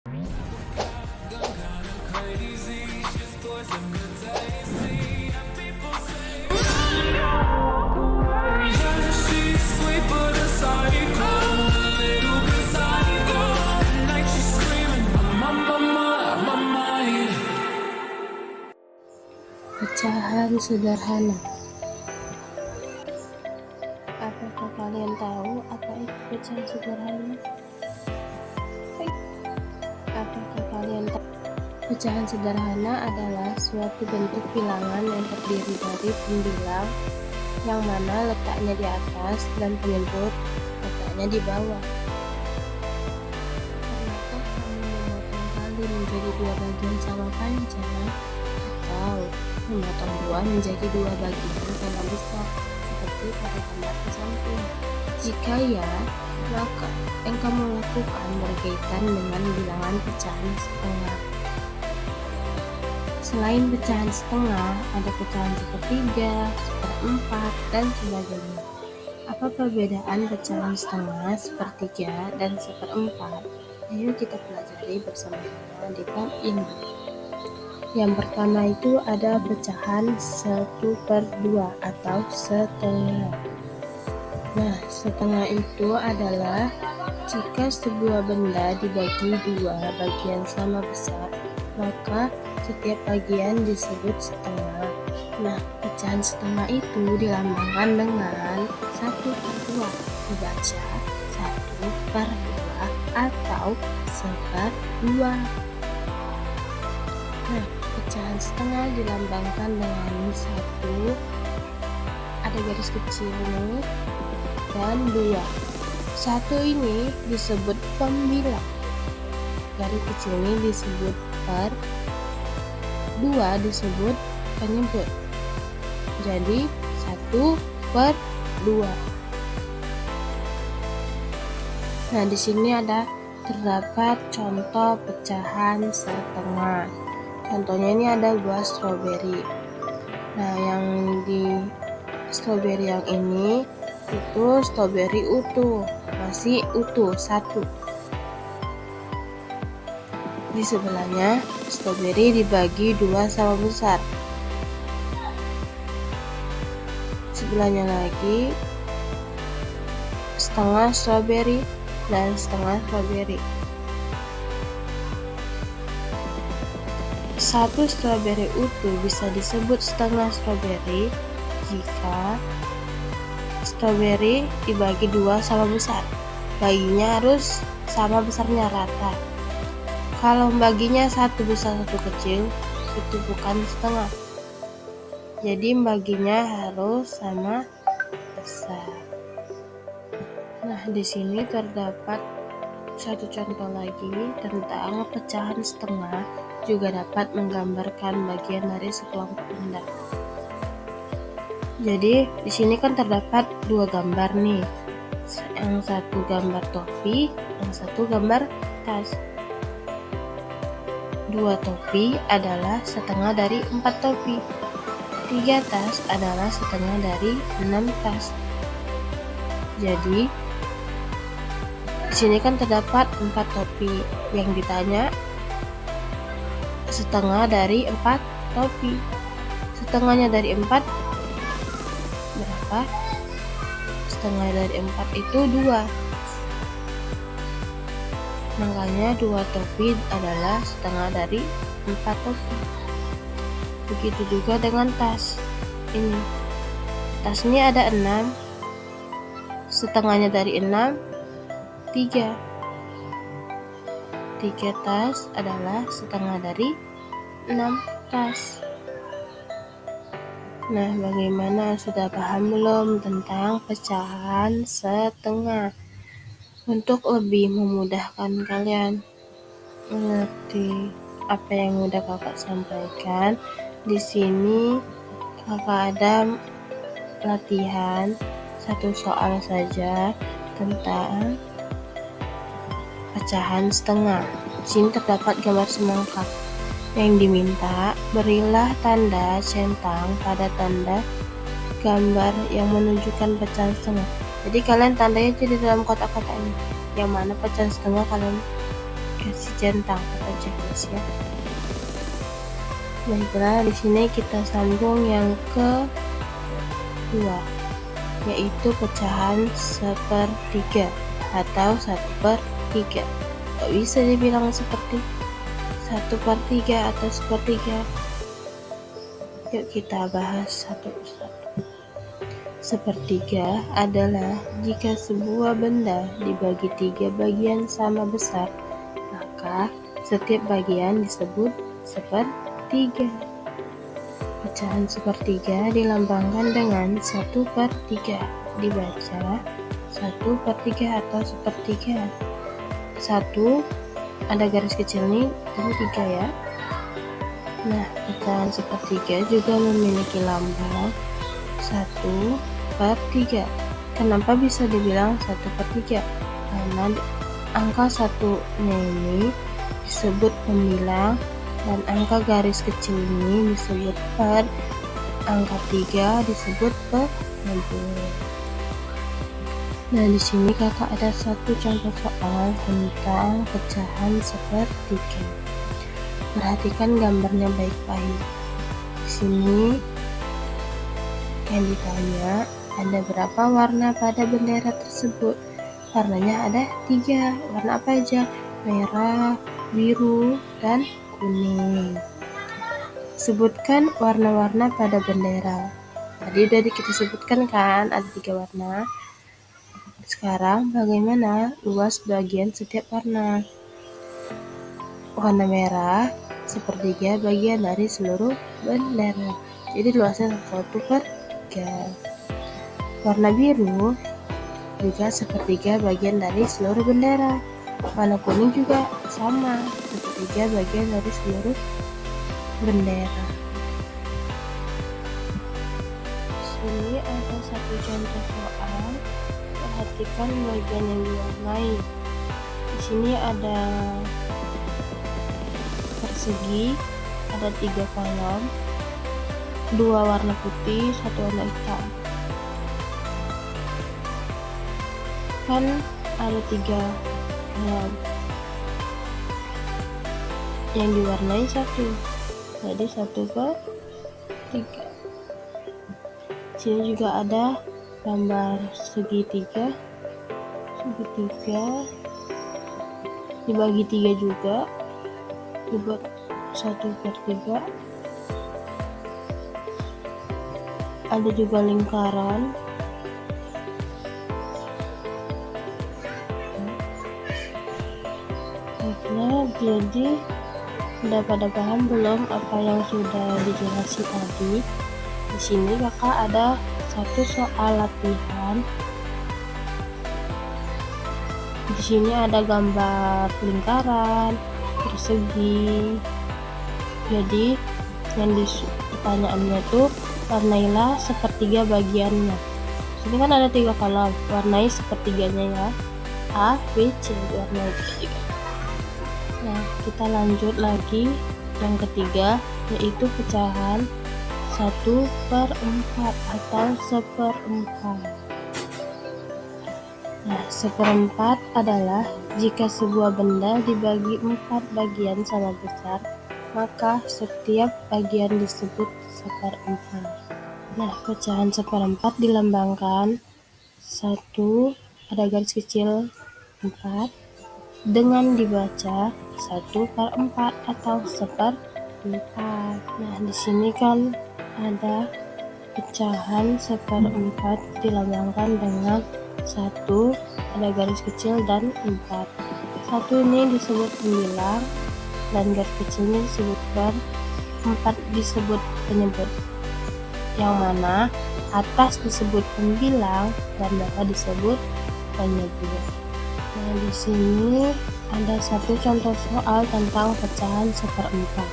Pecahan sederhana. Apakah kalian tahu apa itu pecahan sederhana? Apakah kalian tahu? Pecahan sederhana adalah suatu bentuk bilangan yang terdiri dari pembilang yang mana letaknya di atas dan penyebut letaknya di bawah. Pernahkah kamu memotong tali menjadi dua bagian sama panjang? Atau memotong buah menjadi dua bagian sama besar seperti pada gambar di samping? Jika ya, maka yang kamu lakukan berkaitan dengan bilangan pecahan setengah. Selain pecahan setengah, ada pecahan sepertiga, seperempat, dan sebagainya. Apa perbedaan pecahan setengah, sepertiga, dan seperempat? Ayo kita pelajari bersama-sama di bab ini. Yang pertama itu ada pecahan 1/2 atau setengah. Nah, setengah itu adalah jika sebuah benda dibagi dua bagian sama besar, maka setiap bagian disebut setengah. Nah, pecahan setengah itu dilambangkan dengan 1/2, dibaca 1/2 atau 1/2. Nah, pecahan setengah dilambangkan dengan 1, ada garis kecil ini, dan 2. 1 ini disebut pembilang, garis kecil ini disebut per, 2 disebut penyebut. Jadi 1/2. Nah, di sini terdapat contoh pecahan setengah. Contohnya ini ada buah stroberi. Nah, yang di stroberi yang ini itu stroberi utuh, masih utuh 1. Di sebelahnya stroberi dibagi 2 sama besar. Sebelahnya lagi setengah stroberi dan setengah stroberi. 1 stroberi utuh bisa disebut setengah stroberi jika stroberi dibagi 2 sama besar. Baginya harus sama besarnya, rata. Kalau baginya 1 besar 1 kecil, itu bukan setengah. Jadi baginya harus sama besar. Nah, di sini terdapat satu contoh lagi tentang pecahan setengah, juga dapat menggambarkan bagian dari sekelompok benda. Jadi di sini kan terdapat 2 gambar nih. Yang satu gambar topi, yang satu gambar tas. 2 topi adalah setengah dari 4 topi. 3 tas adalah setengah dari 6 tas. Jadi di sini kan terdapat 4 topi. Yang ditanya setengah dari 4 topi. Setengahnya dari 4 berapa? Setengah dari 4 itu 2. Makanya 2 topi adalah setengah dari 4 topi. Begitu juga dengan tas ini. Tas ini ada 6. Setengahnya dari 6, 3. 3 tas adalah setengah dari 6 tas. Nah, bagaimana, sudah paham belum tentang pecahan setengah? Untuk lebih memudahkan kalian mengerti apa yang udah kakak sampaikan, di sini kakak ada latihan 1 soal saja tentang pecahan setengah. Di sini terdapat gambar semangka. Yang diminta, berilah tanda centang pada tanda gambar yang menunjukkan pecahan setengah. Jadi kalian tandanya di dalam kotak-kotak ini. Yang mana pecahan setengah kalian kasih centang atau checklist ya. Baiklah, di sini kita sambung yang kedua, yaitu pecahan 1/3 atau 1/3. Kok bisa dibilang seperti 1/3 atau 1/3? Yuk kita bahas satu persatu. 1/3 adalah jika sebuah benda dibagi 3 bagian sama besar, maka setiap bagian disebut 1/3. Pecahan 1/3 dilambangkan dengan 1/3, dibaca 1/3 atau 1/3. 1 ada garis kecil nih, ini 3 ya. Nah, pecahan 1/3 juga memiliki lambang 1/3. Kenapa bisa dibilang 1/3? Karena angka 1-nya ini disebut pembilang dan angka garis kecil ini disebut per, angka 3 disebut penyebut. Nah, di sini kakak ada satu contoh soal tentang pecahan 1/3. Perhatikan gambarnya baik-baik. Di sini yang ditanya, ada berapa warna pada bendera tersebut? Warnanya ada 3. Warna apa aja? Merah, biru, dan kuning. Sebutkan warna-warna pada bendera. Tadi udah kita sebutkan kan, ada 3 warna. Sekarang bagaimana luas bagian setiap warna? Warna merah 1/3 bagian dari seluruh bendera. Jadi luasnya 1/3. Warna biru juga 1/3 bagian dari seluruh bendera. Warna kuning juga sama, 1/3 bagian dari seluruh bendera. Sini ada satu contoh soal. Perhatikan bagian yang diwarnai. Di sini ada persegi, ada 3 kolom, 2 warna putih, 1 warna hitam. Kan ada 3 kolom yang diwarnai 1, jadi 1/3. Sini juga ada gambar segitiga dibagi 3 juga, dibuat 1/3. Ada juga lingkaran. Nah, jadi udah pada paham belum apa yang sudah dijelaskan tadi? Di sini kakak ada satu soal latihan. Di sini ada gambar lingkaran, persegi. Jadi yang pertanyaannya tuh warnailah 1/3 bagiannya. Sini kan ada 3 kolom, warnai 1/3-nya ya. A, B, C, warnai 1/3. Nah, kita lanjut lagi yang ketiga, yaitu pecahan 1/4 atau 1/4. Nah, 1/4 adalah jika sebuah benda dibagi 4 bagian sama besar, maka setiap bagian disebut 1/4. Nah, pecahan 1/4 dilambangkan 1, ada garis kecil 4, dengan dibaca 1/4 atau 1/4. Nah, di sini kan ada pecahan 1/4 dilambangkan dengan 1, ada garis kecil dan 4. 1 ini disebut pembilang dan garis kecilnya disebut per, 4 disebut penyebut. Yang mana atas disebut pembilang dan bawah disebut penyebut. Nah, di sini ada satu contoh soal tentang pecahan 1/4.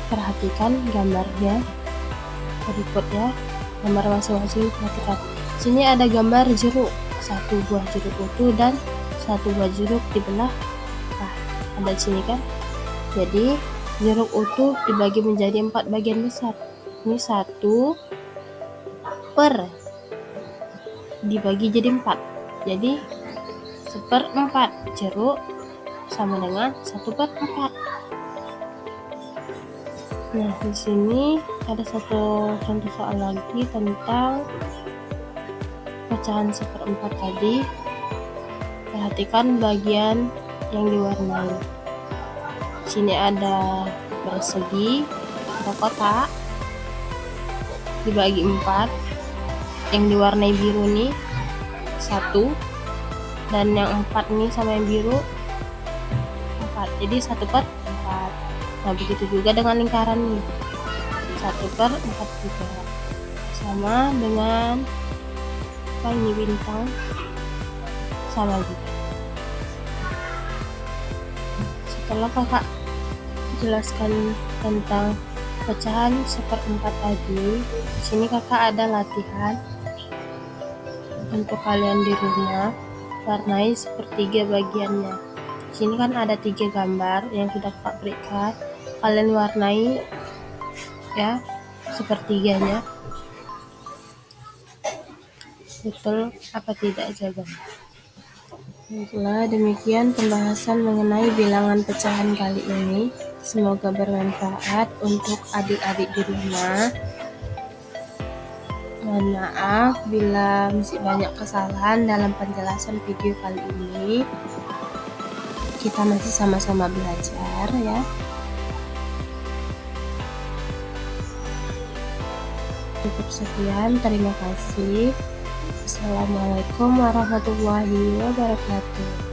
Perhatikan gambarnya berikut ya. Gambar masing-masing perhatikan. Sini ada gambar jeruk, 1 buah jeruk utuh dan 1 buah jeruk dibelah. Nah, ada di sini kan. Jadi jeruk utuh dibagi menjadi 4 bagian besar. Ini 1 per dibagi jadi 4. Jadi 1/4 jeruk sama dengan 1/4. Nah, di sini ada satu contoh soal lagi tentang pecahan 1/4 tadi. Perhatikan bagian yang diwarnai. Di sini ada persegi, ada kotak dibagi 4. Yang diwarnai biru nih 1, dan yang 4 nih sama yang biru 4. Jadi 1/4. Nah, begitu juga dengan lingkaran nih 1/4 juga, sama dengan apa ini, bintang, sama juga. Setelah kakak jelaskan tentang pecahan 1/4 tadi, di sini kakak ada latihan untuk kalian di rumah. Warnai sepertiga bagiannya. Di sini kan ada 3 gambar yang sudah kakak berikan. Kalian warnai ya sepertiganya. Betul apa tidak jawabannya? Baiklah, demikian pembahasan mengenai bilangan pecahan kali ini. Semoga bermanfaat untuk adik-adik di rumah. Mohon maaf bila masih banyak kesalahan dalam penjelasan video kali ini. Kita masih sama-sama belajar ya. Cukup sekian, terima kasih. Assalamualaikum warahmatullahi wabarakatuh.